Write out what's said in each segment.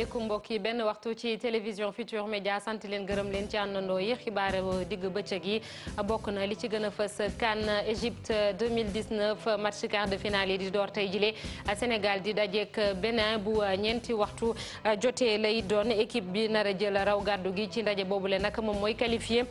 asalaamaaleykum mbokk yi benn waxtu ci télévision Futur Média sant leen gërëm leen ci àndandoo yi xibaaru digg bëccëg yi bokk na li ci gën a fës CAN Égypte 2019 match quart de finale yi di door tey jile Sénégal di dajeek Bénin bu ñeenti waxtu jotee lay doon équipe bi nar a jël raw gàddu gi ci ndaje boobule nag moom mooy qualifié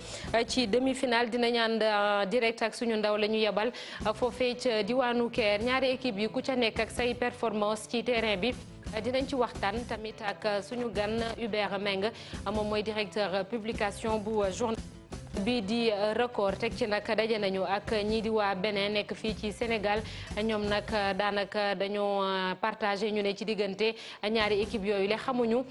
ci demi-finale dinañ ànd direct ak suñu ndaw la ñu yebal foofee ca diwaanu Caire ñaari équipe yi ku ca nekk ak say performance ci terrain bi. dinañ ci waxtaan tamit ak suñu gan Hubert Meng moom mooy directeur publication bu journal bii di record teg ci nag daje nañu ak ñii di waa Bénin nekk fii ci Sénégal ñoom nag daanaka dañoo partagé ñu ne ci diggante ñaari équipe yooyu le xamuñu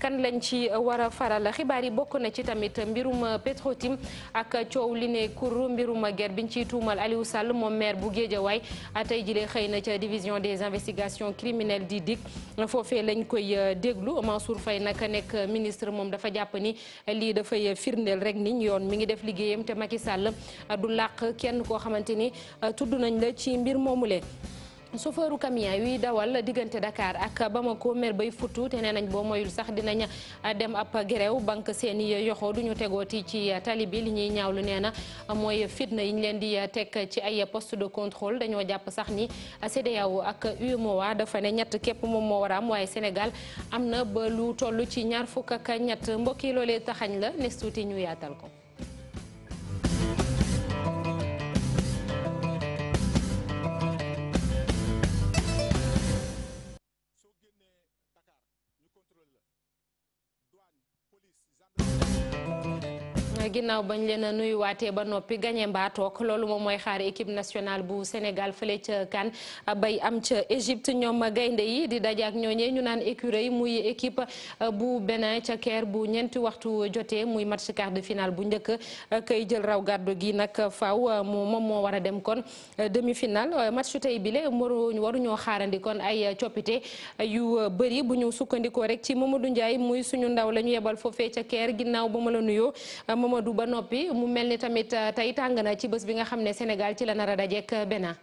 kan lañ ci war a faral xibaar yi bokk na ci tamit mbirum Petro-Tim ak coow li ne kur mbirum guerre biñ ciy tuumal Aliou Sall moom maire bu Guédiawaye tey jile xëy na ca division des investigations criminelles di DIC foofee lañ koy déglu Mansour Faye nag nekk ministre moom dafa jàpp ni lii dafay firndeel rek ni yoon mi ngi def liggéeyam te Macky Sall du làq kenn koo xamante ni tudd nañ la ci mbir moomule. chauffeuru camion yuy dawal diggante Dakar ak Bamako mer bay futtu te nee nañ boo moyul sax dinañ dem ab grève banque seeni yoxo duñu tegooti ci tali bi li ñuy ñaawlu nee na mooy fitna yi ñu leen di teg ci ay poste de contrôle dañoo jàpp sax ni CEDEAO ak UEMOA dafa ne ñett képp moom moo war a am waaye Sénégal am na ba lu toll ci ñaar fukk ak ñett mbokk yi loolee taxañ la nes tuuti ñu yaatal ko. ginnaaw bañ leen a nuyuwaatee ba noppi gañe mbaa toog loolu moom mooy xaar équipe nationale bu Sénégal fële ca CAN bay am ca Égypte ñoom gaynde yi di daje ak ñooñee ñu naan écureuil muy équipe bu Bénin ca Caire bu ñeenti waxtu jotee muy match quart de finale bu njëkk kay jël raw gàddu gi nag faaw moom moo war a dem kon demi-finale match tey bile waruñoo xaarandi kon ay coppite yu bëri bu ñu sukkandikoo rek ci Mamadou Ndiaye muy suñu ndaw la ñu yebal foofee ca Caire ginnaaw ba ma la nuyoo du ba noppi mu mel ni tamit tey tàng na ci bés bi nga xam ne Sénégal ci la nar a dajeek Bénin.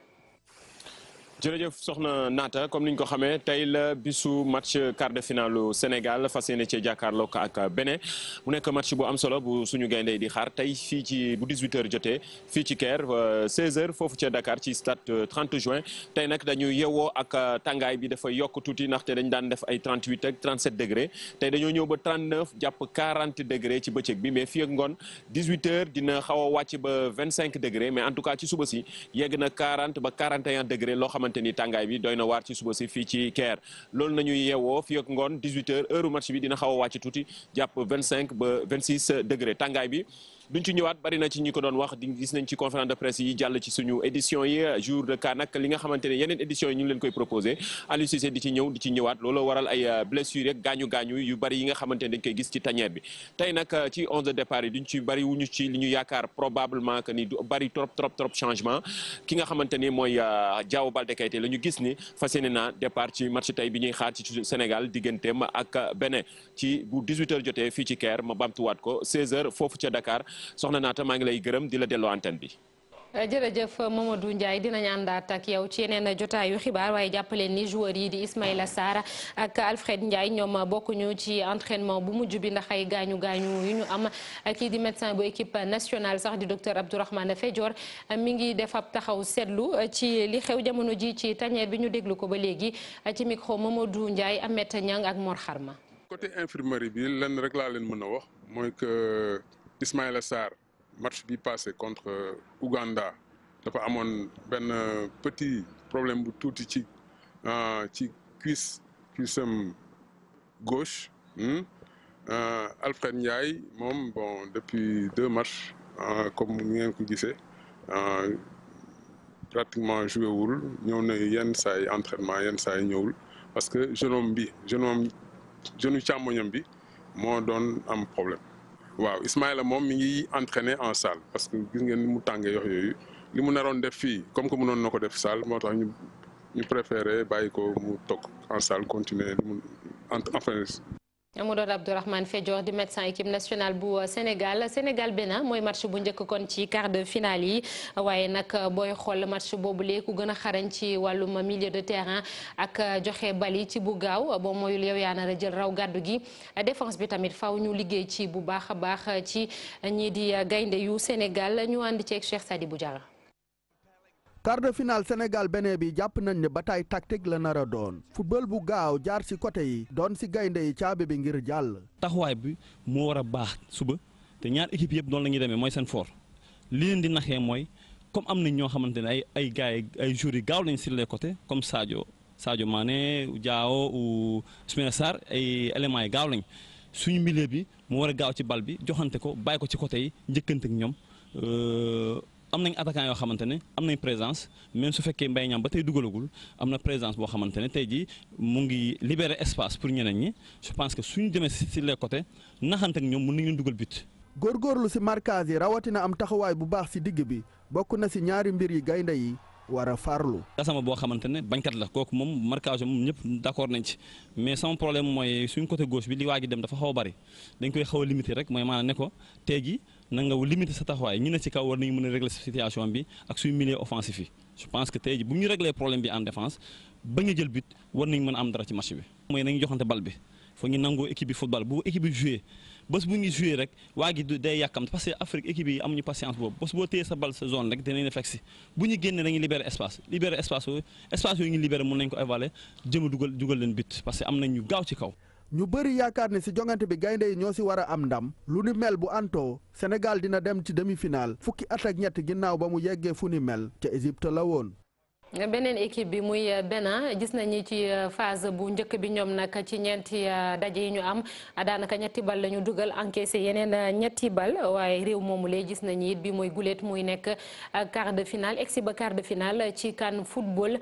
jërëjëf soxna Naata comme niñ ko xamee tey la bisu match quart de finale Sénégal fas yéene cee jàkkaarloo ak Bénin mu nekk match bu am solo bu suñu gaynde di xaar tey fii ci bu 18h jotee fii ci Caire 16h foofu ca Dakar ci stade 30 juin tey nag dañu yewoo ak tàngaay bi dafa yokk tuuti ndaxte dañ daan def ay 38 ak 37 degré tey dañoo ñëw ba 39 jàpp 40 degré ci bëccëg bi mais fii ak ngoon 18h dina xaw a wàcc ba 25 degré mais en tout cas ci suba si yegg na 40 ba 41 degré loo xamante ni tàngaay bi doy na waar ci suba si fii ci Caire loolu nañu yeewoo fii ak ngoon 18h heure match bi dina xaw a wàcc tuuti jàpp 25 ba 26 degré tàngaay bi duñ ci ñëwaat bari na ci ñi ko doon wax di gis nañ ci conférence de presse yi jàll ci suñu édition yi jour de CAN nag li nga xamante ne yeneen édition yi ñu ngi leen koy proposé Aliou Cissé di ci ñëw di ci ñëwaat loolu waral ay blessures rek gaañu yu bari yi nga xamante ne dañ koy gis ci tanière bi tey nag ci 11 de départ yi duñ ci bari wuñu ci li ñu yaakaar probablement que ni du bari trop changement ki nga xamante ni mooy Diao Baldé Keita la ñu gis ni fas yéene na départ ci match tey bi ñuy xaar ci Sénégal digganteem ak Bénin ci bu 18h jotee fii ci Caire ma bamtuwaat ko 16h foofu ca Dakar soxna Naata maa ngi lay gërëm di la delloo antenne bi. jërëjëf Mamadou Ndiaye dinañ àndaat ak yow ci yeneen jotaayu xibaar waaye jàppaleen ni joueurs yi di Ismaïla Sarr ak Alfred Ndiaye ñoom bokkuñu ci entraînement bu mujj bi ndax ay gaañu yu ñu am kii di médecin bu équipe nationale sax di docteur Abdourahmane Fédior mi ngi def ab taxaw seetlu ci li xew jamono ji ci tanière bi ñu déglu ko ba léegi ci micro Mamadou Ndiaye Ahmed Niang ak Mor Xarma. côté infirmerie bi lenn rek laa leen mën a wax mooy que Ismaïla Sarr match bi passé contre Ouganda dafa amoon benn petit problème bu tuuti ci cuissam gauche Alfred Ndiaye moom bon depuis 2 matchs comme ni ngeen ko gisee pratiquement joué wul ñëw na yenn saa yi entraînement yenn saa yi ñëwul parce que genou càmmoñam bi moo doon am problème. waaw Ismaïla moom mi ngi entraîné en salle parce que gis ngeen ni mu tàngee yox yooyu li mu naroon def fii comme que mënoon na ko def salle moo tax ñu préféré bàyyi ko mu toog en salle continuer li mu entraîné mu doon Abdourahmane Fédior di médecin équipe nationale bu Sénégal Bénin mooy match bu njëkk kon ci quart de finale yi waaye nag booy xool match boobu léegi ku gën a xarañ ci wàllum milieu de terrain ak joxe bali ci bu gaaw boo mooyul yow yaa nar a jël raw gàddu gi défense bi tamit faw ñu liggéey ci bu baax a baax ci ñii di gaynde yu Sénégal ñu ànd ceeg Cheikh Sadibou Diarra. quart de finale Sénégal Bénin bi jàpp nañ ne bataille tactique la nar a doon football bu gaaw jaar ci côté yi doon ci gaynde yi caabi bi ngir jàll. taxawaay bi moo war a baax suba te ñaar équipe yëpp noonu la ñuy demee mooy seen fort li leen di naxee mooy comme am nañ ñoo xamante ne ay gars yi ay joueurs yi gaaw lañ sur les côtés comme Sadio Mané Diao ou Ismaïla Sarr ay éléments yi gaaw lañ suñu milieu bi mu war a gaaw ci bal bi joxante ko bàyyi ko ci côté yi njëkkante ak ñoom. am nañ attaquant yoo xamante ne am nañ présence même su fekkee Mbaye Niang ba tey dugalagul am na présence boo xamante ne tey jii mu ngi libérer espace pour ñeneen ñi je pense que suñu demee si les côtés naxante ak ñoom mën nañu dugal but. góorgóorlu ci marquage yi rawatina am taxawaay bu baax ci digg bi bokk na ci ñaari mbir yi gaynde yi war a farlu. Gassama boo xamante ne bañkat la kooku moom marquage moom ñëpp d'accord nañ ci mais sama problème mooy suñ côté gauche bi li waa ji dem dafa xaw a bari dañ koy xaw a limiter rek mooy maanaam ne ko tey jii na nga limiter sa taxawaay ñi ne ci kaw war nañu mën a régler situation bi ak suñu milieu offensif yi je pense que tey jii bu ñu régler problème bi en défense ba ñu jël but war nañu mën a am dara ci match bi. mooy nañu joxante bal bi foog ñu nangoo équipe bi football bu équipe bi joué bés bu ñu joué rek waa gi day yàkkam parce que Afrique équipe yi amuñu patience boobu bés boo téye sa bal sa zone rek dinañ fekk si bu ñu génnee dañuy libérer espace yooyu ñu libérer mën nañ ko évaluer jëm a dugal leen but parce que am nañ ñu gaaw ci kaw. ñu bëri yaakaar ne ci jongante bi gaynde yi ñoo ci war a am ndam lu ni mel bu antoo Sénégal dina dem ci demi-finale fukki at ak ñett ginnaaw ba mu yeggee fu ni mel ca Égypte la woon. beneen équipe bi muy Bénin gis nañu ci phase bu njëkk bi ñoom nag ci ñeenti daje yi ñu am daanaka ñetti bal la ñu dugal encaissé yeneen ñetti bal waaye réew moomu lay gis nañu it bi mooy guléet muy nekk quart de finale egsi ba quart de finale ci CAN football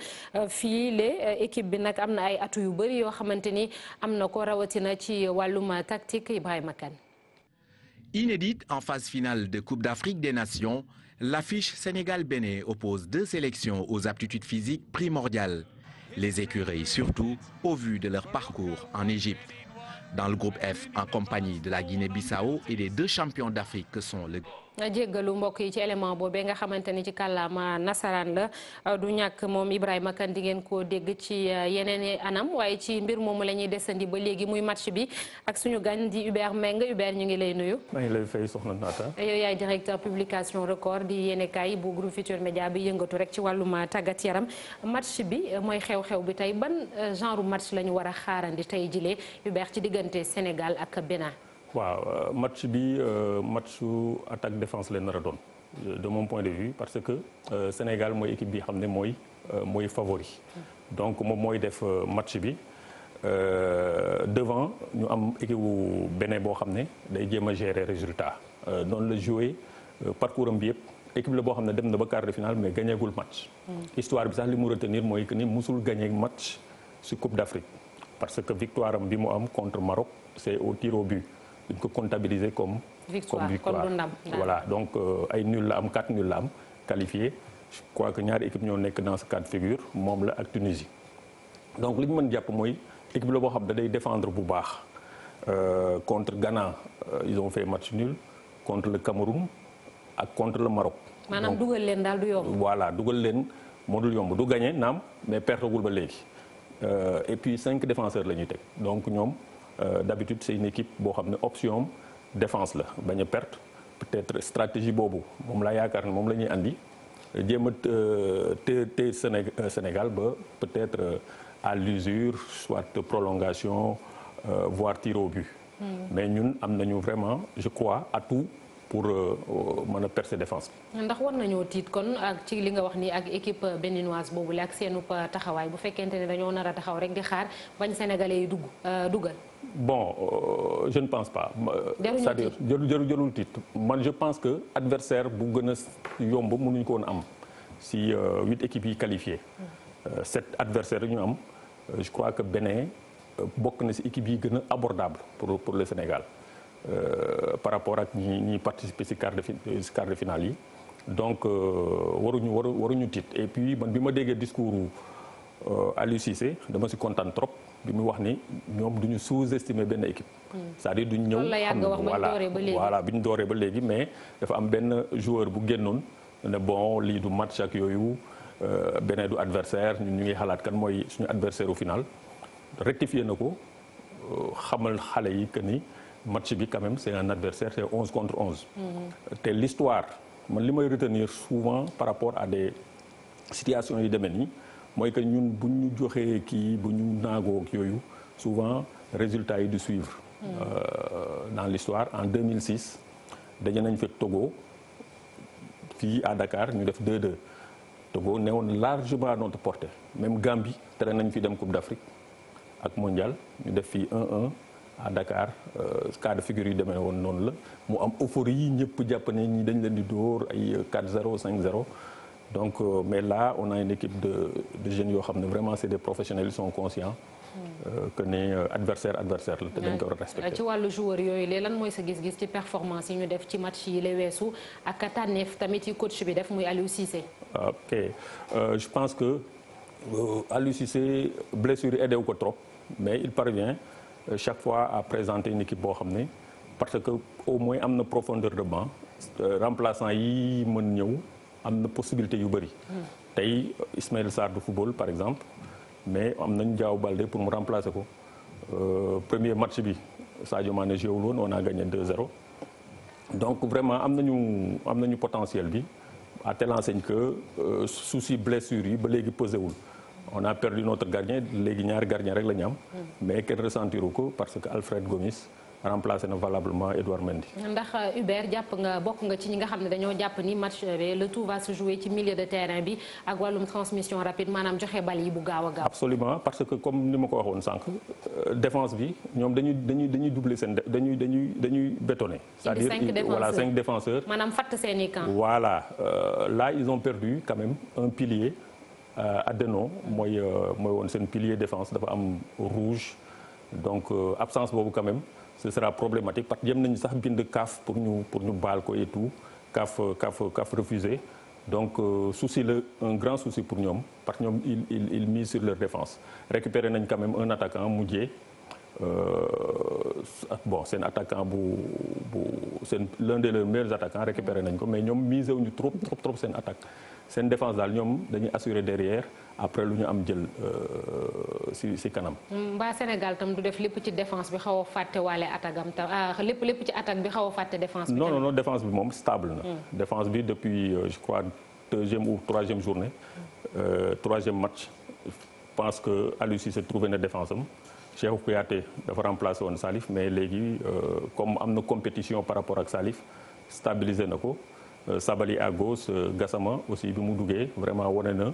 fii le équipe bi nag am na ay atu yu bëri yoo xamante ni am na ko rawatina ci wàllum tactique Ibrahima Kane. Inédite en phase finale de Coupe d'Afrique des Nations, l'affiche Sénégal-Bénin oppose deux sélections aux aptitudes physiques primordiales. Les écureuils surtout au vu de leur parcours en Égypte. Dans le groupe F, en compagnie de la Guinée-Bissau et des deux champions d'Afrique que sont le jéggalu mbokk yi ci élément boobee nga xamante ni ci kàllaama nasaraan la du ñàkk moom Ibrahima Kane di ngeen koo dégg ci yeneen anam waaye ci mbir moomu la ñuy desandi ba léegi muy match bi ak suñu gan di Hubert Meng Hubert ñu ngi lay nuyu. maa ngi lay fay soxna Naata. yow yaay directeur publication record di yéenekaay bu groupe Futurs Médias bi yëngatu rek ci wàllum tàggat yaram match bi mooy xew-xew bi tey ban genre match la ñu war a xaarandi tey jilee Hubert ci diggante Sénégal ak Bénin. waaw match bi matchu attaque défense la nar a doon de mon point de vue parce que Sénégal mooy équipe bi xam ne mooy favori donc moom mooy def match bi devant ñu am équipe bu Bénin boo xam ne day jéem a gérer résultat noonu la joué parcours am bi yëpp équipe la boo xam ne dem na ba quart de finale mais gagnéegul match histoire bi sax li mu retenir mooy que ni musul gagné match ci Coupe d'Afrique parce que victoire am bi mu am contre Maroc c'est au tir au but dañ ko comptabiliser comme victoire voilà donc ay nul la am 4 nul la am qualifié je crois que ñaari équipe ñoo nekk dans ce cas de figure moom la ak Tunisie donc li ñu mën jàpp mooy équipe la boo xam da day défendre bu baax contre Ghana ils ont fait match nul contre le Cameroun ak contre le Maroc. maanaam dugal leen daal du yomb. voilà dugal leen moo dul yomb du gagné naam mais pertagul ba léegi et puis 5 défenseurs la ñuy teg donc ñoom. D'habitude c'est une équipe boo xam ne option défense la bañ a perte peut-être stratégie boobu moom laa yaakaar ne moom la ñuy andi jéem a te Sénégal ba peut-être à l'usure soit prolongation voire tir au but. Mais ñun am nañu vraiment je crois atout pour mën a percer défense bi. ndax war nañoo tiit kon ak ci li nga wax ni ak équipe béninoise boobu la ak seenu taxawaay bu fekkente ne dañoo nar a taxaw rek di xaar bañ sénégalais yi dugal. bon je ne pense pas. c'est-à-dire jarul tiit man je pense que adversaire bu gën a yomb mënuñu ko woon am si 8 équipes yi qualifiées. 7 adversaires yi ñu am je crois que Bénin bokk na si équipes yi gën a abordable pour le Sénégal. Par rapport ak ñi participer ci quart de finale yi donc waruñu tiit et puis man bi ma déggee discours Aliou Cissé dama ci kontaan trop bi mu wax ni ñoom duñu sous-estimer benn équipe. c'est-à-dire duñ ñëw xam voilà bi ñu dooree ba léegi mais dafa am benn joueur bu génnoon ne bon lii du match ak yooyu beneen du adversaire ñun ñu ngi xalaat kan mooy suñu adversaire au final rectifier na ko xamal xale yi que ni match bi quand même c'est un adversaire c'est 11 contre 11. te l'histoire man li may retenir souvent par rapport à des situations yu demee nii mooy que ñun bu ñu joxee kii bu ñu naagoo ak yooyu souvent résultats yi du suivre. Dans l'histoire en 2006 daje nañ fekk Togo fii à Dakar ñu def 2-2 Togo newoon largement à notre portée même Gambie tere nañ fi dem Coupe d'Afrique ak mondial ñu def fii 1-1 à Dakar cas de figure yu demee woon noonu la mu am euphorie yi ñëpp jàpp ne ñi dañ leen di dóor ay 4-0 5-0 donc mais là on a une équipe de jeunes yoo xam ne vraiment c'est des professionnels ils sont conscients que ne adversaire la te dañ ko war a respecter. ci wàllu joueur yooyu léegi lan mooy sa gis-gis ci performance yi ñu def ci match yi la weesu ak tànneef tamit yi coach bi def muy Aliou Cissé. ok je pense que Aliou Cissé blessure yi aidé wu ko trop mais il parvient chaque fois à présenter une équipe boo xam ne parce que au moins am na profondeur de banc remplaçant yi mën ñëw am na possibilité yu bëri. tey Ismaël Sarr du football par exemple. mais am nañu Diao Baldé pour mu remplacer ko premier match bi Sadio Mané joué wul woon on a gagné 2-0 donc vraiment am nañu potentiel bi à telle enseigne que souci blessure yi ba léegi pesé wul on a perdu notre gardien léegi ñaari gardien rek la ñu am mais kenn ressentiru ko parce que Alfred Gomis remplacé na valablement Edouard Mendy. ndax Hubert bokk nga ci ñi nga xam ne dañoo jàpp ni match bi le tout va se jouer ci milieu de terrain bi ak wàllum transmission rapide maanaam joxe bal yi bu gaaw a gaaw. absolument parce que comme ni ma ko waxoon sànq défense bi ñoom dañuy doubler seen dañuy bétonner. c'est-à-dire voilà 5 défenseurs. maanaam fatt seen i camp. voilà là ils ont perdu quand même un pilier Adeno mooy woon seen pilier défense dafa am rouge donc absence boobu quand même. ce sera problématique parce que jëm nañu sax bind CAF pour ñu baal ko et tout CAF refusé donc souci la un grand souci pour ñoom parce que ñoom il mise sur leur défense récupérer nañ quand même un attaquant mujjee bon seen attaquant seen l'un de leurs meilleurs attaquants récupérer nañ ko mais ñoom misé wuñu trop seen attaque seen défense daal ñoom dañuy assurer derrière après lu ñu am jël ci kanam. mbaa Sénégal tam du def lépp ci défense bi xaw a fàtte waale attaque am tam lépp ci attaque bi xaw a fàtte défense bi. non défense bi moom stable na. défense bi depuis je crois 2e ou 3e journée 3e match je pense que Aliou Cissé trouvé na défense am. Cheikhou Kouyaté dafa remplacé woon Salif mais léegi comme am na compétition par rapport ak Salif stabilisé na ko Sabali à gauche Gassama aussi bi mu duggee vraiment wane na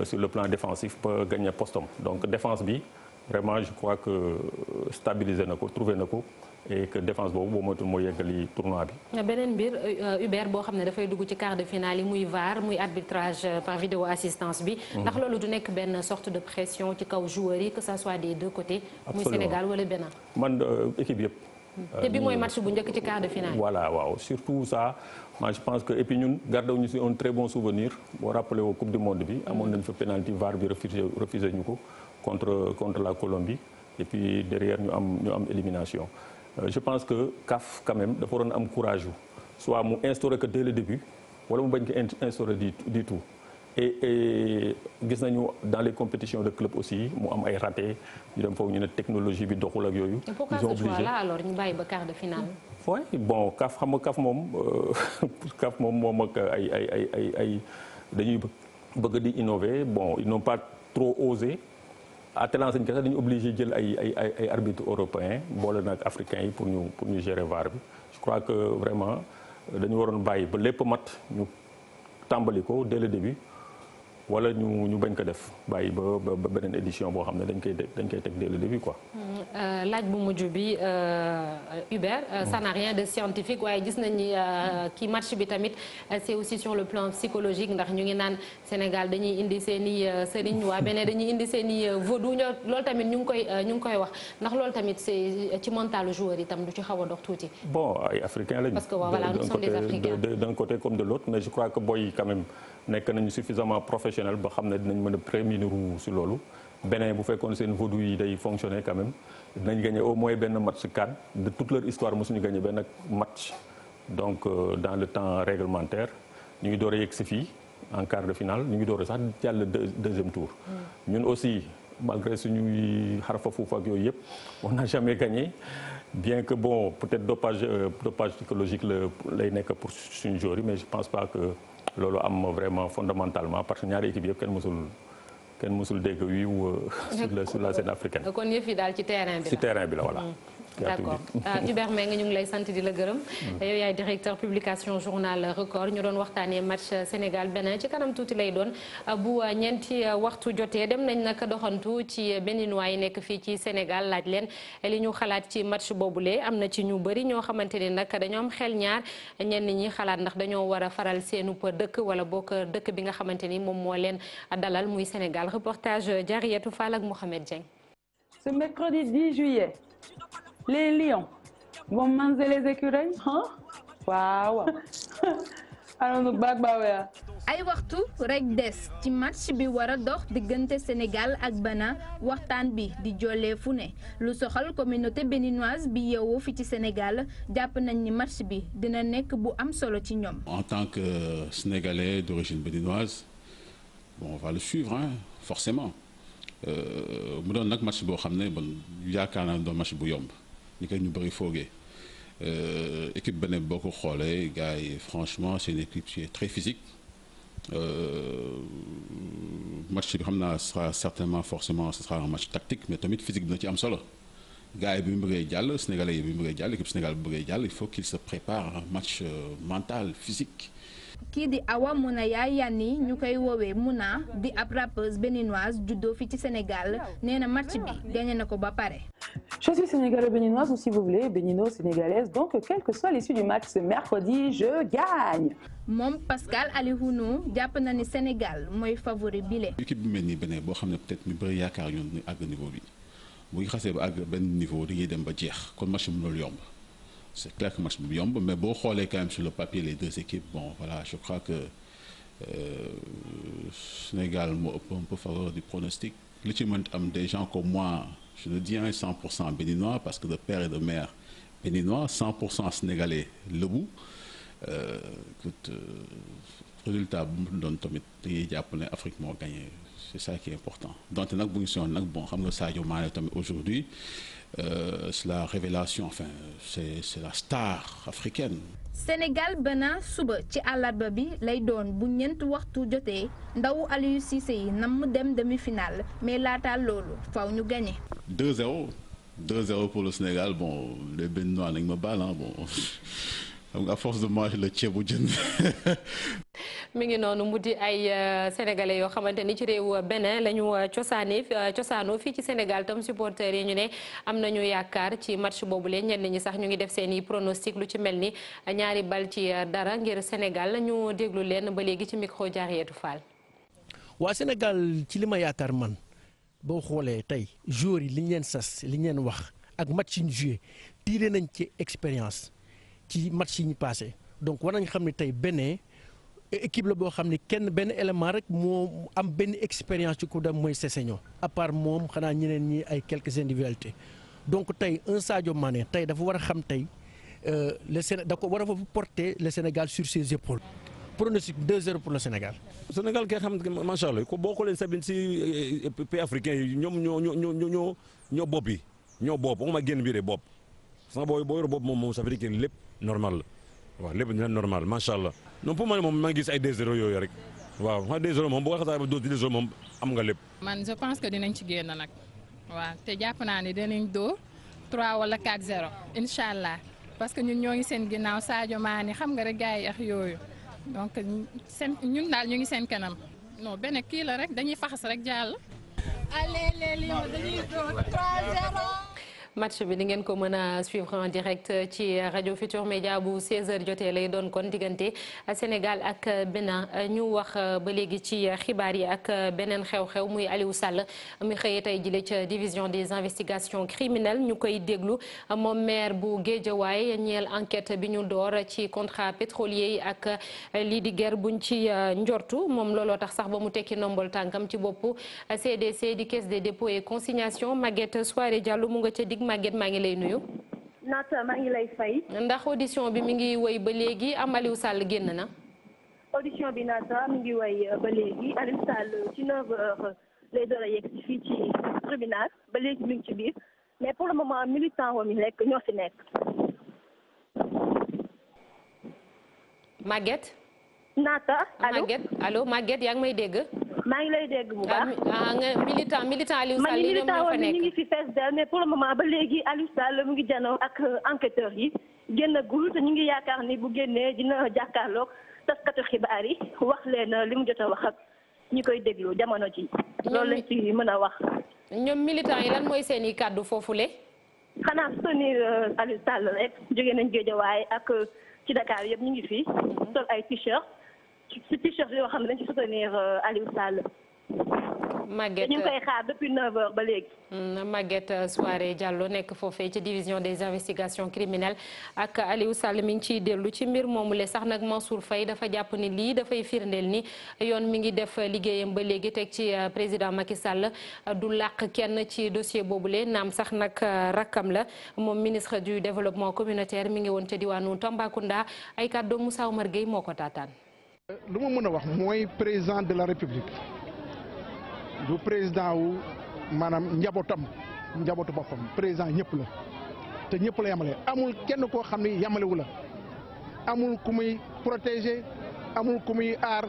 sur le plan défensif ba gagné postom donc défense bi vraiment je crois que stabilisé na ko trouvé na ko et que défense boobu boo moytuwul moo yeggali tournoi bi. beneen mbir Hubert boo xam ne dafay dugg ci quart de finale yi muy VAR muy arbitrage par vidéo assistance bi. ndax loolu du nekk benn sorte de pression ci kaw joueurs yi que ça soit des deux côtés. muy Sénégal wala Bénin. man équipe yëpp. te bi mooy match bu njëkk ci quart de finale. voilà waaw surtout ça moi je pense que et puis ñun gardé wuñu si un très bon souvenir boo rappelé woo coupe du monde bi. amoon nañu fa penalty VAR bi refusé ñu ko contre la Colombie et puis derrière ñu am élimination. Je pense que CAF quand même dafa waroon am courage soit mu instaurer que dès le début wala mu bañ ko instaurer du tout et gis nañu dans les compétitions de club aussi mu am ay ratés ñu dem foofu ñu ne technologie bi doxul ak yooyu. ils ont obligé là alors ñu bàyyi ba quart de finale. oui bon CAF xam nga CAF moom ak ay dañuy bëgg di innover bon ils n'ont pas trop osé. à tel enseigne que sax dañu obligé jël ay arbitres européens boole nag africains yi pour ñu gérer VAR bi je crois que vraiment dañu waroon bàyyi ba lépp mat ñu tàmbali ko dès le début wala ñu bañ ko def bàyyi ba beneen édition boo xam ne dañ koy teg dès le début quoi. laaj bu mujj bi Hubert ça n'a rien de scientifique waaye gis nañ ni kii match bi tamit c'est aussi sur le plan psychologique ndax ñu ngi naan Sénégal dañuy indi seen i sëriñ waa beneen dañuy indi seen i vaudou loolu tamit ñu ngi koy wax ndax loolu tamit c'est ci mentalu joueur yi tam du ci xaw a dox tuuti. bon ay africains lañu. parce que voilà nous sommes des Africains d'un côté comme de l'autre mais je crois que boy quand même nekk nañu suffisamment professionnel ba xam ne dinañ mën a prémunir si loolu Bénin bu fekkoon seen vaudou yi day fonctionner quand même dinañ gagné au moins benn match CAN de toute leur histoire mosuñu gagné benn match donc dans le temps réglementaire ñu ngi door a yegg si fii en quart de finale ñu ngi door a sax jàll deuxième tour. ñun aussi malgré suñuy xarfa foofu ak yooyu yëpp on n'a jamais gagné bien que bon peut-être dopage psychologique lay nekk pour suñu joueurs yi mais je pense pas que loolu am vraiment fondamentalement parce que ñaari équipe yëpp kenn mësul dégg wiiw sur la scène africaine. kon yëf yi daal ci terrain bi la. ci terrain bi la voilà. d'accord Hubert Mbengue ñu ngi lay sant di la gërëm. yow yaay directeur publication journal Record ñu doon waxtaanee match Sénégal Bénin ci kanam tuuti lay doon bu ñeenti waxtu jotee dem nañ nag doxantu ci béninois yi nekk fii ci Sénégal laaj leen li ñu xalaat ci match boobule am na ci ñu bëri ñoo xamante ni nag dañoo am xel ñaar ñenn ñi xalaat ndax dañoo war a faral seenu dëkk wala bokk dëkk bi nga xamante ni moom moo leen dalal muy Sénégal reportage Diariatou Fall ak Mohamed Dieng. Ce mercredi 10 juillet. Les lions vont manger les écureuils waaw alors baag baawee ay waxtu rek des ci match bi war a dox diggante Sénégal ak Bénin waxtaan bi di jollee fu ne lu soxal communauté béninoise bi yeewoo fi ci Sénégal jàpp nañ ni match bi dina nekk bu am solo ci ñoom. En tant que Sénégalais d'origine béninoise bon on va le suivre forcément mu doon nag match boo xam ne bon yaakaar naa doon match bu yomb. ni koy ñu bëri foogee équipe Bénin boo ko xoolee gars yi franchement c'est une équipe qui est très physique match bi xam naa sera certainement forcément ce sera un match tactique mais tamit physique dina ci am solo gars yi bi mu bëggee jàll Sénégalais yi bi mu bëggee jàll équipe Sénégal bu bëggee jàll il faut qu'il se prépare un match mental physique. kii di Awa Mounaya Yanni ñu koy woowee Mouna di ab rappeuse béninoise juddoo fi ci Sénégal nee na match bi gagné na ko ba pare. Je suis sénégalo-béninoise ou si vous voulez bénino-sénégalaise donc quelle que soit l'issue du match ce mercredi je gagne. moom Pascal Alihounou jàpp na ni Sénégal mooy favori bile. équipe bi mel ni Bénin boo xam ne peut-être ñu bëri yaakaar ñoon ni àgg niveau bi bu ñu xasee ba àgg benn niveau dañuy dem ba jeex kon match bi mënul yomb. C'est clair que match bu yomb mais boo xoolee quand même sur le papier les deux équipes bon voilà je crois que Sénégal moo ëpp un peu faveur du pronostic li ci mën am des gens comme moi je le dis 100% béninois parce que de père et de mère béninois 100% sénégalais lëbu résultat bu mu doon tamit dañuy jàpp ne Afrique moo gagné c'est ça qui est important donte nag bu ñu soon nag bon xam nga Sadio Mané tamit aujourd'hui c'est la révélation enfin c'est la star africaine. Sénégal Bénin suba ci àllarba bi lay doon bu ñeent waxtu jotee ndawu Aliou Cissé yi nam mu dem demi-finale mais laata loolu faw ñu gagné. 2-0 pour le Sénégal bon les Béninois nañ ma baal bon à force de manger le ceebu jën. mi ngi noonu mu di ay sénégalais yoo xamante ni ci réew Bénin la ñu cosaanoo fii ci Sénégal tam supporters yi ñu ne am nañu yaakaar ci match boobu leen ñenn ñi sax ñu ngi def seen i pronostic lu ci mel ni 2 bal ci dara ngir Sénégal ñu déglu leen ba léegi ci micro Diariatou Fall. waa Sénégal ci li ma yaakaar man boo xoolee tey joueurs yi li ñu leen sas li ñu leen wax ak match yi ñu joué tiré nañ ci expérience ci match yi ñu passé donc war nañ xam ne tey Bénin équipe la boo xam ne benn élément rek moo am benn expérience ci coupe d'Afrique mooy Sessegnon à part moom xanaa ñeneen ñi ay quelques individualités donc tey un Sadio Mané tey dafa war a xam tey le Sénégal da ko war a porter le Sénégal sur ses épaules. pronostic 2-0 pour le Sénégal. Sénégal kay xam ne macha allah ko boo xoolee sabin si pays africain yi ñoom ñoo bopp yi ñoo bopp waxuma génn biir bopp sama boo yor bopp moom ça veut dire que lépp normal la waaw lépp dina normal macha allah non pour man moom maa ngi gis ay 2-0 yooyu rek waaw xam nga 2-0 moom boo xasee ba 2-0 moom am nga lépp. man je pense que dinañ ci génn nag waaw te jàpp naa ne dinañ dóor 3 wala 4-0 incha allah parce que ñun ñoo ngi seen ginnaaw Sadio Mané xam nga rek gars yi ak yooyu. donc ñun daal ñu ngi seen kanam non benn kii la rek dañuy faxas rek jàll. allez les Lions dañuy door 3-0. match bi di ngeen ko mën a suivre en direct ci rajo Futur Média bu 16h jotee lay doon kon diggante Sénégal ak Bénin ñu wax ba léegi ci xibaar yi ak beneen xew-xew muy Aliou Sall mi xëyee tey jile ca division des investigations criminelles ñu koy déglu moom maire bu Guédiawaye ñeel enquête bi ñu door ci contrat pétrolier yi ak lii di guerre buñ ci njortu moom looloo tax sax ba mu tekki ndombol tànkam ci boppu CDC di caisse des dépôts et consignation Maguette Souaré Diallo mu nga ca dig Maguette maa ngi lay nuyu. Naata maa ngi lay fay. ndax audition bi mi ngi woy ba léegi am Aliou Sall génn na. audition bi Naata mi ngi woy ba léegi Aliou Sall ci 9h lay door a yegg fii ci tribunal ba léegi mi ngi ci biir mais pour le moment militant wam yi rek ñoo fi nekk. Maguette. Naata allo Maguette allo Maguette yaa ngi may dégg. maa ngi lay dégg bu baax. nga militant Aliou Sall yi ñoom ñoo fa nekk. ñu ngi fi fees del mais pour le moment ba léegi Aliou Sall mu ngi janoo ak enquêteurs yi génnagul te ñu ngi yaakaar ni bu génnee dina jàkkaarloog taskatu xibaar yi wax leen li mu jot a wax ak ñi koy déglu jamono ji. loolu lañ ci mën a wax. ñoom militant yi lan mooy seen i kàddu foofule. xanaa soutenir Aliou Sall rek jóge nañ Guédiawaye ak ci Dakar yëpp ñu ngi fi. sol ay t-shirt ci t-shirt yoo xam ne dañ ci soutenir Aliou Sall. Maguette ñu ngi koy xaar depuis 9h ba léegi. Maguette Souaré Diallo nekk foofee ci division des investigations criminelles ak Aliou Sall mi ngi ciy dellu ci mbir moomule sax nag Mansour Faye dafa jàpp ni lii dafay firndeel ni yoon mi ngi def liggéeyam ba léegi teg ci président Macky Sall du làq kenn ci dossier boobule naam sax nag rakkam la moom ministre du développement communautaire mi ngi woon ca diwaanu Tambacounda ay kàddu Moussa Oumar Gueye moo ko taataan. lu ma mën a wax mooy président de la République. du président wu maanaam njabootu boppam président ñëpp la te ñëpp la yamale amul kenn koo xam ni yamalewu la amul ku muy protéger amul ku muy aar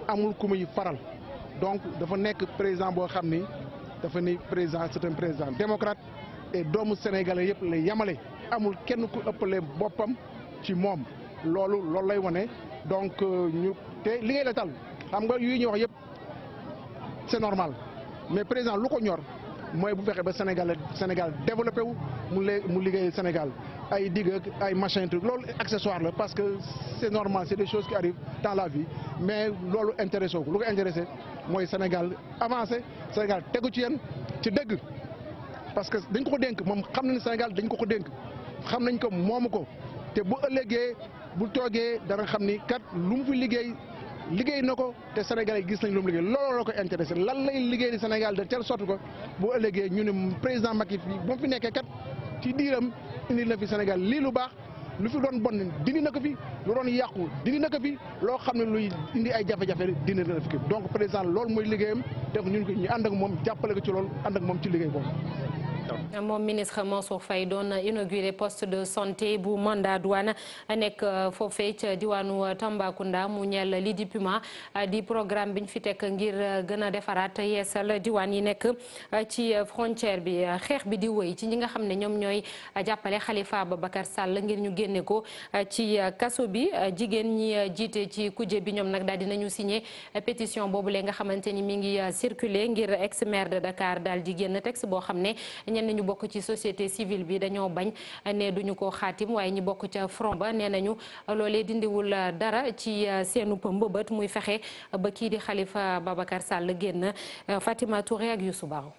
amul ku muy faral donc dafa nekk président boo xam ni dafa ni président c'est un président démocrate et doomu sénégalais yëpp la yamale amul kenn ku ëppale boppam ci moom loolu lay wane donc ñu te li ngay la tal xam nga yu ñuy wax yëpp. c'est normal mais président lu ko ñor mooy bu fekkee ba Sénégal développé wu mu liggéey Sénégal ay digg ay machin truc loolu accessoire la parce que c'est normal c'est des choses qui arrivent dans la vie mais loolu intéressé ko lu ko intéressé mooy Sénégal avancé Sénégal tegu ci yéen ci dëgg parce que dañ ko dénk moom xam nañ Sénégal dañ ko dénk xam nañ ko moomu ko te bu ëllëgee bu toogee dana xam ni kat lu mu fi liggéey na ko te Sénégal yi gis nañ lu mu liggéey looloo la ko intéressé lan lay liggéey di Sénégal de telle sorte que bu ëllëgee ñu ne président Macky bu mu fi nekkee kat ci diiram indi na fi Sénégal lii lu baax lu fi doon bon dindi na ko fi lu doon yàqu dindi na ko fi loo xam ne luy indi ay jafe-jafe dindi na fi donc président loolu mooy liggéeyam te ñun ko ñu ànd ak moom jàppale ko ci loolu ànd ak moom ci liggéey boobu. moom ministre Mansour Faye doon inauguré poste de santé bu mandat douane nekk foofee ca diwaanu Tambacounda mu ñeel li di Puma di programme bi ñu fi teg ngir gën a defaraat yeesal diwaan yi nekk ci frontière bi xeex bi di wëy ci ñi nga xam ne ñoom ñooy jàppale Khalifa Ababacar Sall ngir ñu génne ko ci kaso bi jigéen ñi jiite ci kuje bi ñoom nag daal dinañu signé pétition boobule nga xamante ni mi ngi circulé ngir ex maire de Dakar daal di génn texte boo xam ne ñenn ñu bokk ci société civile bi dañoo bañ ne duñu ko xaatim waaye ñi bokk ca front ba nee nañu loolee dindiwul dara ci seenu mbëbët muy fexe ba kii di Khalifa Babacar Sall génn. Fatima Touré ak Youssou Baro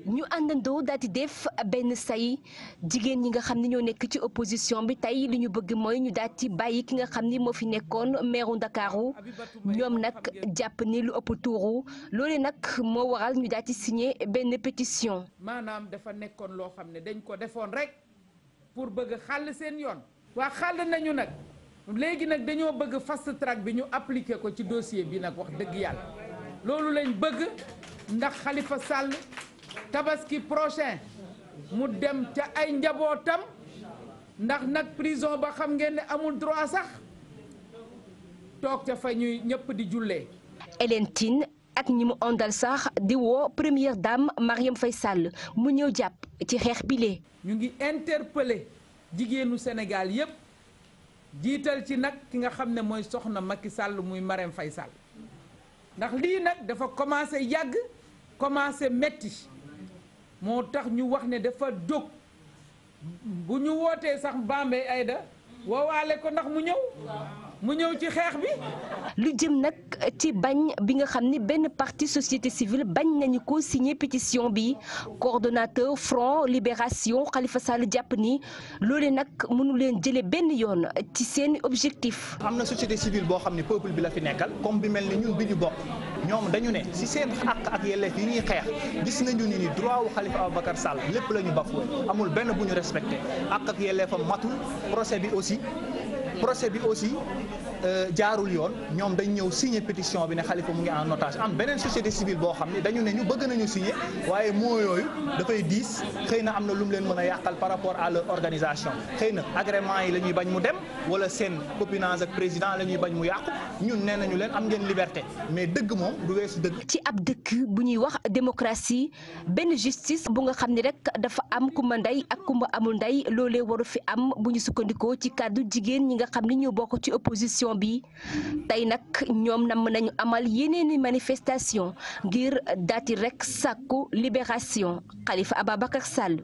ñu àndandoo daal di def benn say jigéen ñi nga xam ne ñoo nekk ci opposition bi tey li ñu bëgg mooy ñu daal di bàyyi ki nga xam ni moo fi nekkoon meeru Ndakaaru ñoom nag jàpp ni lu ëpp tuuru loolu nag moo waral ñu daal di signé benn pétition. maanaam dafa nekkoon loo xam ne dañ ko defoon rek pour bëgg xàll seen yoon. waa xàll nañu nag léegi nag dañoo bëgg fast track bi ñu appliqué ko ci dossier bi nag wax dëgg yàlla loolu lañ bëgg ndax Khalifa Sall. tabaski prochain mu dem ca ay njabootam ndax nag prison ba xam ngeen ne amul droit sax toog ca fa ñuy ñëpp di jullee. Hélène Tine ak ñi mu ondal sax di woo première dame Marième Faye Sall mu ñëw jàpp ci xeex bile. ñu ngi interpellé jigéenu Sénégal yépp jiital ci nag ki nga xam ne mooy soxna Macky Sall muy Marième Faye Sall ndax lii nag dafa commencé yàgg commencé metti moo tax ñu wax ne dafa jóg bu ñu wootee sax Bambey Aïda woowaale ko ndax mu ñëw ci xeex bi. lu jëm nag ci bañ bi nga xam ni benn parti société civile bañ nañu ko signé pétition bi coordonnateur Front Libération Khalifa Sall jàpp ni loole nag mënu leen jële benn yoon ci seen objectif. am na société civile boo xam ne peuple bi la fi nekkal comme bi mel ni ñun bi ñu bokk ñoom dañu ne si seen àq ak yelleef yi ñuy xeex gis nañu ni droit wu Khalifa Ababacar Sall lépp la ñu bafoué amul benn bu ñu respecté àq ak yelleefam matul procès bi aussi jaarul yoon ñoom dañ ñëw signer pétition bi ne Khalifa mu ngi en otage am beneen société civile boo xam ne dañu ne ñu bëgg nañu signer waaye moo yooyu dafay diis xëy na am na lu mu leen mën a yàqal par rapport à leur organisation xëy na agrément yi la ñuy bañ mu dem wala seen copinage ak président la ñuy bañ mu yàqu ñun nee nañu leen am ngeen liberté mais dëgg moom du weesu dëgg. ci ab dëkk bu ñuy wax démocratie benn justice bu nga xam ne rek dafa am kumba ndey ak kumba amul ndey loolee waru fi am bu ñu sukkandikoo ci kàddu jigéen ñi nga xam ni ñoo bokk ci opposition bi tey nag ñoom namm nañu amal yeneeni manifestation ngir daati rek sàkku libération Khalifa Ababacar Sall.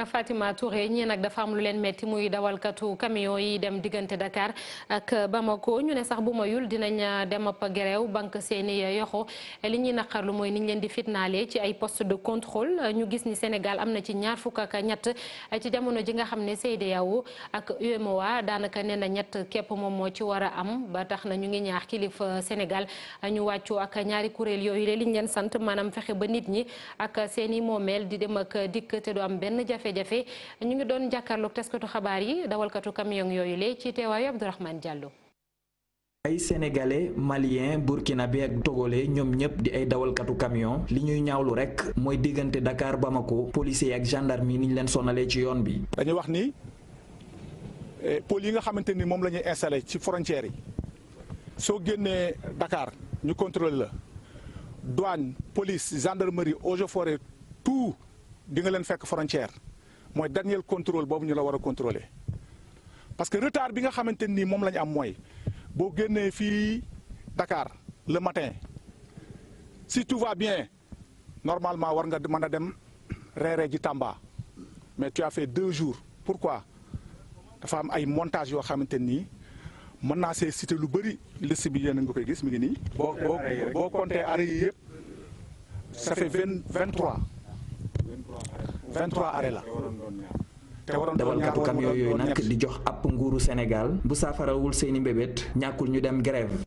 Fatima Touré ñii nag dafa am lu leen metti muy dawalkatu camion yi dem diggante Dakar ak Bamako ñu ne sax bu mayul dinañ dem ab grève banque seeni yoxo li ñuy naqarlu mooy niñ leen di fitnaale ci ay poste de contrôle ñu gis ni Sénégal am na ci 23 ci jamono ji nga xam ne CEDEAO ak UEMOA daanaka nee na 3 képp moom moo ci war a am ba tax na ñu ngi ñaax kilifa Sénégal ñu wàccu ak ñaari kuréel yooyu le liñ leen sant maanaam fexe ba nit ñi ak seeni moomeel di dem ak dikk te du am benn jafe-jafe ñu ngi doon jàkkaarloog taskatu xabaar yi dawalkatu camion yooyu le ci teewaayu Abdourahmane Diallo. ay sénégalais malien burkinabé ak togolais ñoom ñëpp di ay dawalkatu camion li ñuy ñaawlu rek mooy diggante Dakar Bamako policiers ak gendarmerie ni ñu leen sonalee ci yoon bi. dañuy wax ni pôle yi nga xamante ni moom la ñuy installé ci frontières yi soo génnee Dakar ñu contrôler la douane police gendarmerie eaux et forêts tout di nga leen fekk frontière mooy dernier contrôle boobu ñu la war a contrôler parce que retard bi nga xamante ni moom la ñu am mooy boo génnee fii Dakar le matin si tout va bien normalement war nga mën a dem reeree ji Tamba mais tu as fait 2 jours pourquoi dafa am ay montage yoo xamante nii mën naa see cité lu bëri liste bi yéen a nga koy gis mi ngi nii. boo compté arrêt yi yëpp ça fait 23 arrêt la. dawalkatu camion yooyu nag di jox app nguuru Sénégal bu saafarawul seeni mbébét ñàkkul ñu dem grève.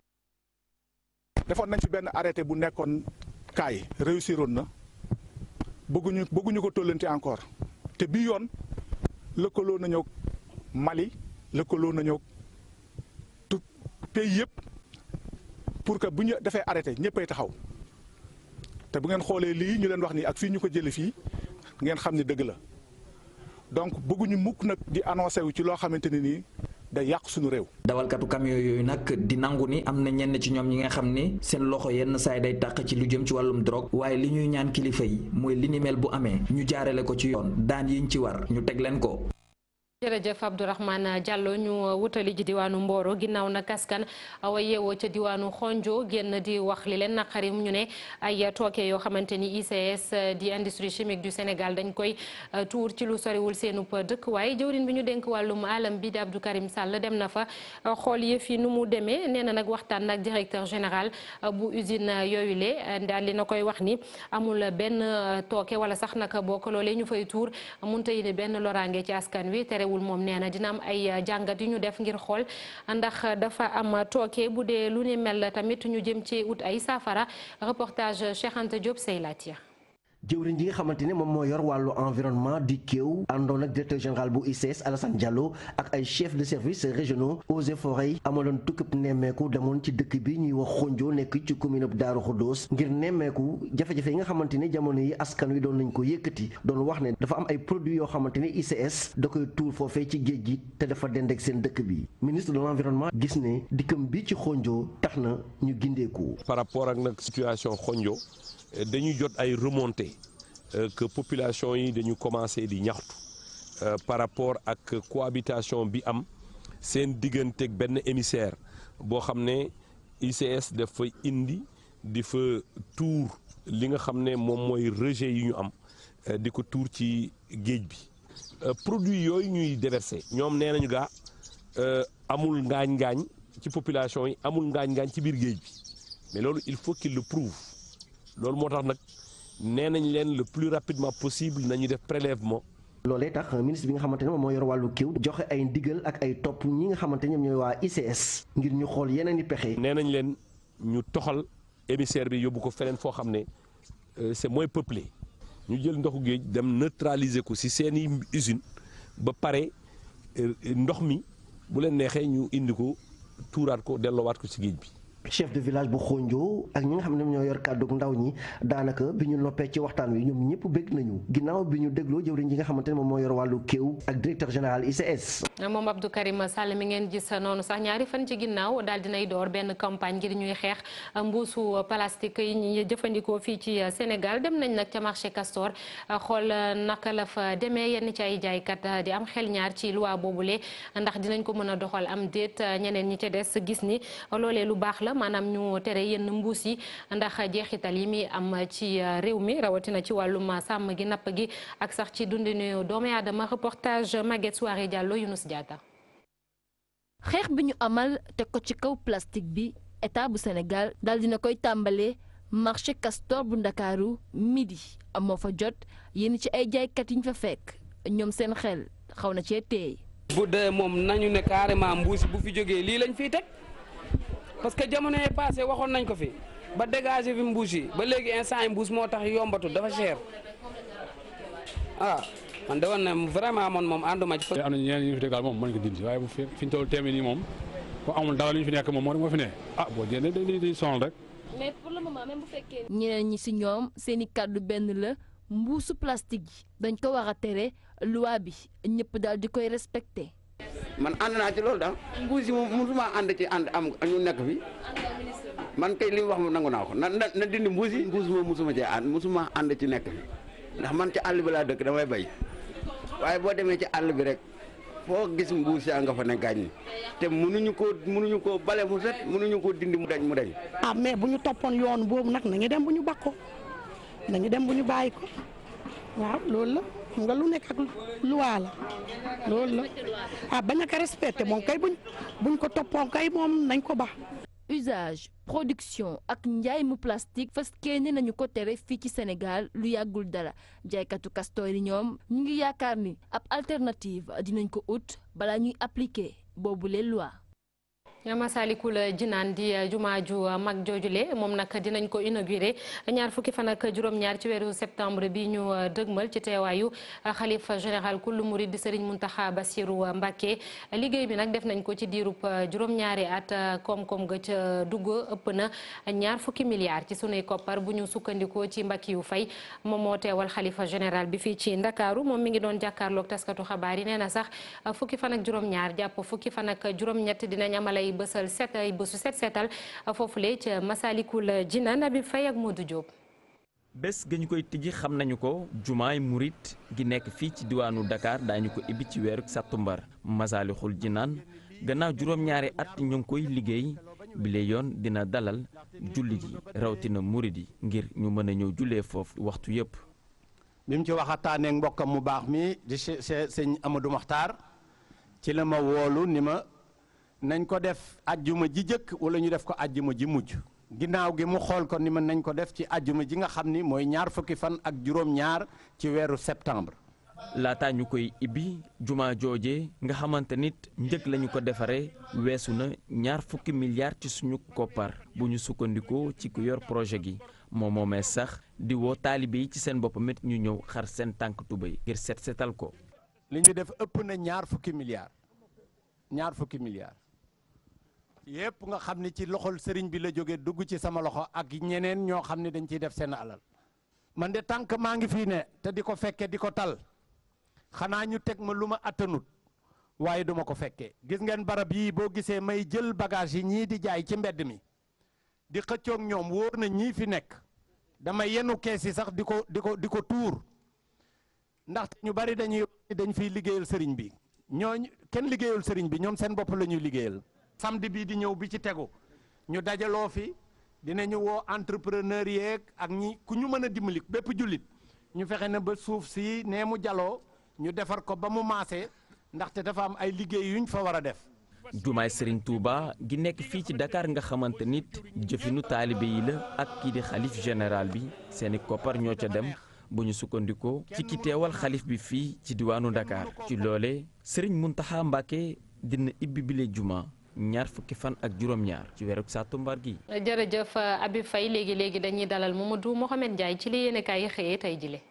defoon nañ fi benn arrêté bu nekkoon kaay réussiroon na bëgguñu ko tollanti encore te bii yoon lëkkaloo nañoo Mali lëkkaloo nañoo tout pays yëpp pour que bu ñu defee arrêté ñëppay taxaw te bu ngeen xoolee lii ñu leen wax nii ak fii ñu ko jëlee fii ngeen xam ni dëgg la donc bëgguñu mukk nag di annoncé wu ci loo xamante ne nii day yàq suñu réew. dawalkatu camion yooyu nag di nangu ni am na ñenn ci ñoom ñi nga xam ni seen loxo yenn saay day tàq ci lu jëm ci wàllum drogue waaye li ñuy ñaan kilifa yi mooy li ni mel bu amee ñu jaarale ko ci yoon daan yiñ ci war ñu teg leen ko. jërëjëf Abdourahmane Diallo ñu wutali ji diwaanu Mboro ginnaaw na kaskan wa yeewoo ca diwaanu Xonjo génn di wax li leen naqari ñu ne ay tooke yoo xamante ni ICS di industrie chimique du Sénégal dañ koy tuur ci lu soriwul seenu dëkk waaye jëwriñ bi ñu dénk wàllum alam bi di Abdou Karim Sall dem na fa xool yëf yi nu mu demee nee na nag waxtaan nag directeur général bu usine yooyu le daal li na koy wax ni amul benn tooke wala sax nag boo ko loolee ñu fay tuur munta yi ne benn loraange ci askan wi wul moom nee na dina am ay jàngat yu ñu def ngir xool ndax dafa am tooke bu dee lu ni mel tamit ñu jëm ci ut ay saafara reportage Cheikh Anta Diop say laatiya jëwriñ ji nga xamante ne moom moo yor wàllu environnement di Kéew àndoon ak directeur général bu ICS Alassane Diallo ak ay chefs de service régionaux eaux et forêts amaloon tukkib nemmeeku demoon ci dëkk bi ñuy wax Xonjo nekk ci commune bu Daaru Xuddoos ngir nemmeeku jafe-jafe yi nga xamante ne jamono yi askan wi doon nañ ko yëkkati doon wax ne dafa am ay produits yoo xamante ne ICS da koy tuur foofee ci géej gi te dafa dend ak seen dëkk bi ministre de l'environnement gis ne dikkam bi ci Xonjo tax na ñu gindeeku. par rapport ak nag situation Xonjo dañuy jot ay remontées que population yi dañu commencé di ñaxtu par rapport ak cohabitation bi am seen digganteeg benn émissaire boo xam ne ICS dafa indi di fa tuur li nga xam ne moom mooy rejet yi ñu am di ko tuur ci géej bi produit yooyu ñuy déverser ñoom nee nañu gaa amul ngaañ-ngaañ ci population yi amul ngaañ-ngaañ ci biir géej bi mais loolu il faut qu'il le prouve loolu moo tax nag nee nañ leen le plus rapidement possible nañu def prélèvement. loolee tax ministre bi nga xamante ne moom moo yor wàllu kiw joxe ay ndigal ak ay topp ñi nga xamante ne ñoom ñooy waa ICS ngir ñu xool yeneen i pexe. nee nañ leen ñu toxal émissaire bi yóbbu ko feneen foo xam ne c'est moins peuplé ñu jël ndoxu géej dem neutraliser ko ci seeni usine ba pare ndox mi bu leen neexee ñu indi ko tuuraat ko delloowaat ko ci géej bi. chef de village bu Xonjo ak ñi nga xam ne ñoo yor kàddu ndaw ñi daanaka bi ñu noppee ci waxtaan wi ñoom ñëpp bëgg nañu ginnaaw bi ñu dégloo jëwriñ ji nga xamante ne moom moo yor wàllu kéew ak directeur général ICS. moom Abdou Karim Sall mi ngeen gis noonu sax ñaari fan ci ginnaaw daal dinay door benn campagne ngir ñuy xeex mbuusu plastique yi ñuy jëfandikoo fii ci Sénégal dem nañ nag ca marché Castor xool naka la fa demee yenn ci ay jaaykat di am xel ñaar ci loi boobule ndax dinañ ko mën a doxal am déet ñeneen ñi ca des gis ni loolee lu baax la maanaam ñu tere yenn mbuus yi ndax jeexital yi mi am ci réew mi rawatina ci wàllum sàmm gi napp gi ak sax ci dundinu doomu aadama. Reportage Maguette Soirée Diallo Younous Diatta. xeex bi ñu amal teg ko ci kaw plastique bi état bu Sénégal daal dina koy tàmbalee marché Castor bu Ndakaaru midi moo fa jot yéen ci ay jaaykat yi ñu fa fekk ñoom seen xel xaw na cee teey. bu dee moom nañu ne carrément mbuus bu fi jógee lii lañ fiy teg. parce que jamono yi passé waxoon nañ ko fi ba dégager fi mbuus yi ba léegi instant yi mbuus moo tax yombatu dafa cher man de woon na vraiment moom ànduma ci. am na ñeneen ñu fi dégal moom mën ko dindi waaye bu fi ñu toll téeméer nii moom bu amul dara lu ñu fi nekk moom moo fi ne boo génnee di sonal rek. mais pour le moment même bu fekkee. ñeneen ñi si ñoom seen i kàddu benn la mbuusu plastique yi dañ ko war a tere loi bi ñëpp daal di koy respecté. man ànd naa ci loolu daal mbuus yi moom musuma ànd ci ànd am ñu nekk fi man kay li mu wax mu nangu naa ko na dindi mbuus yi mbuus moom musuma ànd ci nekk fi ndax man ci àll bi laa dëkk damay bay waaye boo demee ci àll bi rek foo gis mbuus yaa nga fa ne gaañ te mënuñu koo bale mu set mënuñu koo dindi mu dañ mais bu ñu toppoon yoon boobu nag nañu dem bu ñu bakko nañu dem bu ñu bàyyi ko waaw loolu la xam nga lu nekk ak loi la loolu la bañ a ko respecté moom kay buñ ko toppoon kay moom nañ ko baax. usage production ak njaay mu plastique fas kenn nañu ko tere fii ci Sénégal lu yàggul dara jaaykatu Castor yi ñoom ñu ngi yaakaar ni ab alternative dinañ ko ut balaa ñuy appliquer boobule loi. Masalikul Jinaan di jumaa ju mag joojule moom nag dinañ ko inauguré ñaar fukki fan ak juróom-ñaar ci weeru septembre bi ñu dëgmal ci teewaayu xalifa général kullu murid di Serigne Mountakha Bassirou Mbacké liggéey bi nag def nañ ko ci diirub juróom-ñaari at koom-koom ga ca dugg ëpp na ñaar fukki milliards ci sunuy koppar bu ñu sukkandikoo ci Mbacke yu fay moom moo teewal xalifa général bi fii ci Ndakaaru moom mi ngi doon jàkkaarloog taskatu xabaar yi nee na sax fukki fan ak juróom-ñaar jàpp fukki fan ak juróom-ñett dinañ amalay bësal set ay bësu set setal foofule ca Masalikul Jinaan Habib Faye ak Modou Diop. bés ga ñu koy tijji xam nañu ko jumaay murit gi nekk fii ci diwaanu Dakar daañu ko ibbi ci weeru sàttumbar Masalikul Jinaan gannaaw juróom-ñaari at ñu ngi koy liggéey bile yoon dina dalal jullit yi rawatina murit yi ngir ñu mën a ñëw jullee foofu waxtu yëpp. bi mu ci waxataaneeg mbokkam mu baax mi di sëñ Amadou Makhtar ci la ma woolu ni ma nañ ko def ajjuma ji jëkk wala ñu def ko ajjuma ji mujj ginnaaw gi mu xool ko ni ma nañ ko def ci ajjuma ji nga xam ni mooy ñaar fukki fan ak juróom-ñaar ci weeru septembre. laataa ñu koy ibbi juma jooje nga xamante nit njëkk lañu ko defaree weesu na ñaar fukki milliards ci suñu koppar bu ñu sukkandikoo ci ku yor projet gi moom moomee sax di woo taalibe yi ci seen boppam it ñu ñëw xar seen tànk tubéy ngir setal ko. li ñu def ëpp na ñaar fukki milliards yépp nga xam ni ci loxol sëriñ bi la jóge dugg ci sama loxo ak ñeneen ñoo xam ne dañ ciy def seen alal man de tànk maa ngi fii ne te di ko fekke di ko tal xanaa ñu teg ma lu ma attanut waaye duma ko fekkee gis ngeen barab yii boo gisee may jël bagage yi ñii di jaay ci mbedd mi di xëccoog ñoom wóor na ñii fi nekk dama yenu kees yi sax di ko tuur ndaxte ñu bari dañ fiy liggéeyal sëriñ bi ñooñ kenn liggéeyal sëriñ bi ñoom seen bopp la ñuy liggéeyal samedi bii di ñëw bi ci tegu ñu dajaloo fi dinañu woo entrepreneur yeeg ak ñi ku ñu mën a dimbali bépp jullit ñu fexe na ba suuf si nee mu jaloo ñu defar ko ba mu maase ndaxte dafa am ay liggéey yuñ fa war a def. jumaay Serigne Touba gi nekk fii ci Dakar nga xamante nit jëfinu taalibe yi la ak kii di xalif général bi seeni koppar ñoo ca dem bu ñu sukkandikoo ci ki teewal xalif bi fii ci diwaanu Dakar. ci loole Serigne Mountakha Mbacké dina ibbi bile juma ñaar fukki fan ak juróom-ñaar ci weeru sàttumbar gi. jërëjëf Habib Faye léegi dañuy dalal Mamadou Mohamed Ndiaye ci li yéenekaay yi xëyee tey jile.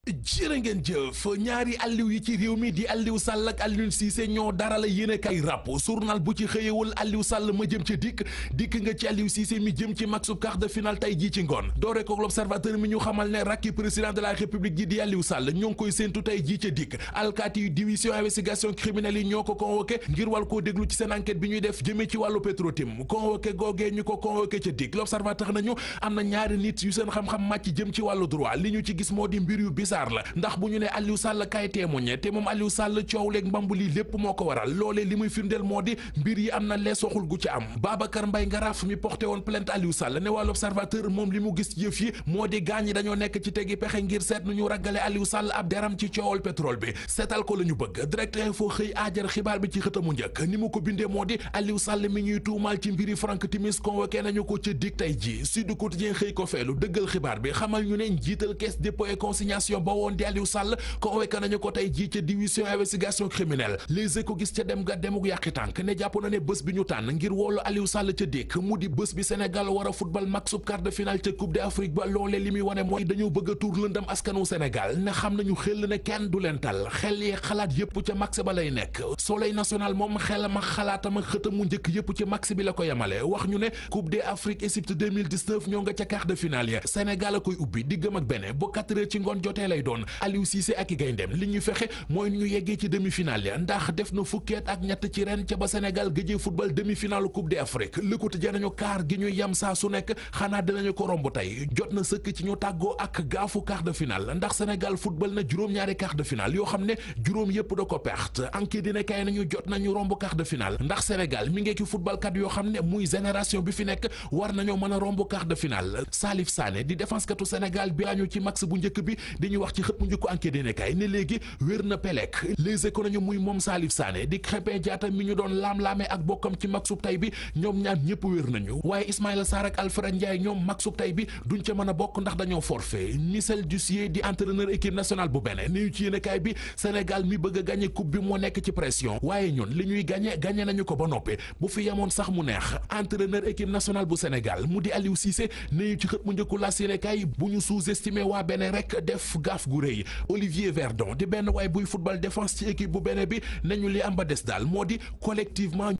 jërë ngeen jëf ñaari Aliou yi ci réew mi di Aliou Sall ak Aliou Cissé ñoo dara la yéene kay ràpp journal bu ci xëyewul Aliou Sall ma jëm ca dikk nga ci Aliou Cissé mi jëm ci match quart de finale tey jii ci ngoon doore ko l'Observateur mi ñu xamal ne rakki président de la république ji di Aliou Sall ñoo ngi koy séentu tey jii ca dikk alkaati yu division investigation criminelle yi ñoo ko convoqué ngir wal koo déglu ci seen enquête bi ñuy def jëmee ci wàllu Petro-Tim convoqué googee ñu ko convoqué ca dikk l'Observateur nañu am na ñaari nit yu seen xam-xam màcc jëm ci wàllu droit li ñu ci gis moo di mbir yu bizarre la ndax bu ñu ne Aliou Sall kay témoigné te moom Aliou Sall coow leeg mbambu lii lépp moo ko waral loolee li muy firndeel moo di mbir yi am na lees waxul gu ci am Babacar Mbaye Ngaraaf mi porté woon plainte Aliou Sall ne waa l'Observateur moom li mu gis yëf yi moo di gaañ yi dañoo nekk ci tegi pexe ngir seet nu ñu raggale Aliou Sall ab deram ci coowal pétrole bi seetal ko la ñu bëgg Direct Info xëy aajar xibaar bi ci xëtamu njëkk ni mu ko bindee moo di Aliou Sall mi ñuy tuumaal ci mbiri Frank Timis convoqué nañu ko ca dig tey ji Sud Quotidien xëy ko feelu dëggal xibaar bi xamal ñu ne njiital caisse dépôt et consignation ba woon di Aliou Sall convoqué nañu ko tey jii ca division investigation criminelle Les Échos gis ca dem ga demuk yàqi tànk ne jàpp na ne bés bi ñu tànn ngir woolu Aliou Sall ca dékk mu di bés bi Sénégal war a football match sub quart de finale ca Coupe d'Afrique ba loolee li muy wane mooy dañoo bëgg a tuur lëndam askanu Sénégal ne xam nañu xel ne kenn du leen tal xel yi xalaat yëpp ca max ba lay nekk Soleil national moom xelam ak xalaatam ak xëtam mu njëkk yëpp ci max bi la ko yemale wax ñu ne Coupe d'Afrique Égypte 2019 ñoo nga ca quart de finale ya Sénégal a koy ubbi diggam ak Bénin bu 4 heures ci ngoon jotee lay doon Aliou Cissé ak i gayndeem li ñuy fexe mooy ñu yeggee ci demi-finale ya ndax def na fukkeet ak ñett ci ren ca ba Sénégal gëjee football demi-finale Coupe d'Afrique Le Quotidien nañu kaar gi ñu yam saa su nekk xanaa dinañu ko romb tey jot na sëkk ci ñu tàggoo ak gaafu quart de finale ndax Sénégal football na juróom-ñaari quart de finale yoo xam ne juróom yëpp da ko perte enquête dina kay nañu jot nañu romb quart de finale ndax Sénégal mi ngi ki football kat yoo xam ne muy génération bi fi nekk war nañoo mën a romb quart de finale Salif Sané di défense katu Sénégal bi lañu ci max bu njëkk bi di ñu wax ci xët mu njëkku enquête dina kay ne léegi wér na pelek Les Échos nañu muy moom Salif Sané di Krépin Diatta mi ñu doon laam-laamee ak bokkam ci maksub tay bi ñoom ñaar ñëpp wér nañu waaye Ismaïla Sarr ak Alfred Ndiaye ñoom maksub tay bi duñ ca mën a bokk ndax dañoo forfait Michel Ducier di entraîneur équipe nationale bu Bénin ni ñu ci yéenekaay bi Sénégal mi bëgg a gagné coupe bi moo nekk ci pression waaye ñun li ñuy gagné nañu ko ba noppi bu fi yemoon sax mu neex entraîneur équipe nationale bu Sénégal mu di Aliou Cissé ni ñu ci xët mu njëkku las yéenekaay bu ñu sous-estimé waa Bénin rek def gaaf gu rëy Olivier Verdon di benn waay buy football défense ci équipe bu Bénin bi nañu li am ba des daal moo di collectivement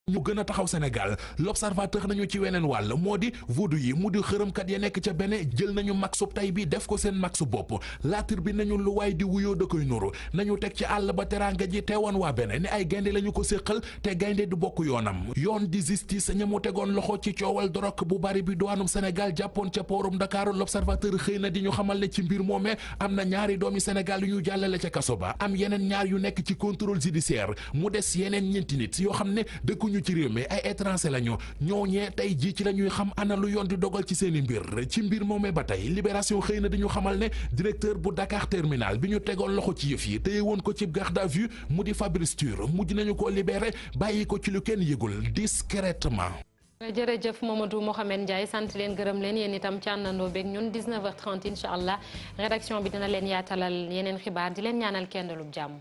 ñu gën a taxaw Sénégal l'Observateur nañu ci weneen wàll moo di voodoo yi mu di xërëmkat ya nekk ca Bénin jël nañu maxub tay bi def ko seen maxu bopp laatir bi nañu lu waay di wuyoo da koy nuru nañu teg ci àll ba teraanga ji teewoon waa Bénin ni ay gaynde lañu ko séqal te gaynde du bokk yoonam yoon di justice ña mu tegoon loxo ci coowal dorog bu bari bi douanum Sénégal jàppoon ca poorum Dakar l'Observateur xëy na di ñu xamal ne ci mbir moomee am na ñaari doomi Sénégal yu ñu jàllale ca kaso ba am yeneen ñaar yu nekk ci contrôle judiciaire mu des yeneen ñeenti nit yoo xam ne dëkkuñu ci réew mi ay étranger lañu ñooñee tey jii ci la ñuy xam ana lu yoon di dogal ci seeni mbir ci mbir moomee ba tey Libération xëy na dañu xamal ne directeur bu Dakar Terminal bi ñu tegoon loxo ci yëf yi téye woon ko ci garde à vue mu di Fabrice Tour mujj nañu ko libéré bàyyi ko ci lu kenn yëgul discrètement. jërëjëf Mamadou Mohamed Ndiaye sant leen gërëm leen yéen itam ci àndandoo beeg ñun 19h30 incha allah rédaction bi dina leen yaatalal yeneen xibaar di leen ñaanal kenn lu jàmm.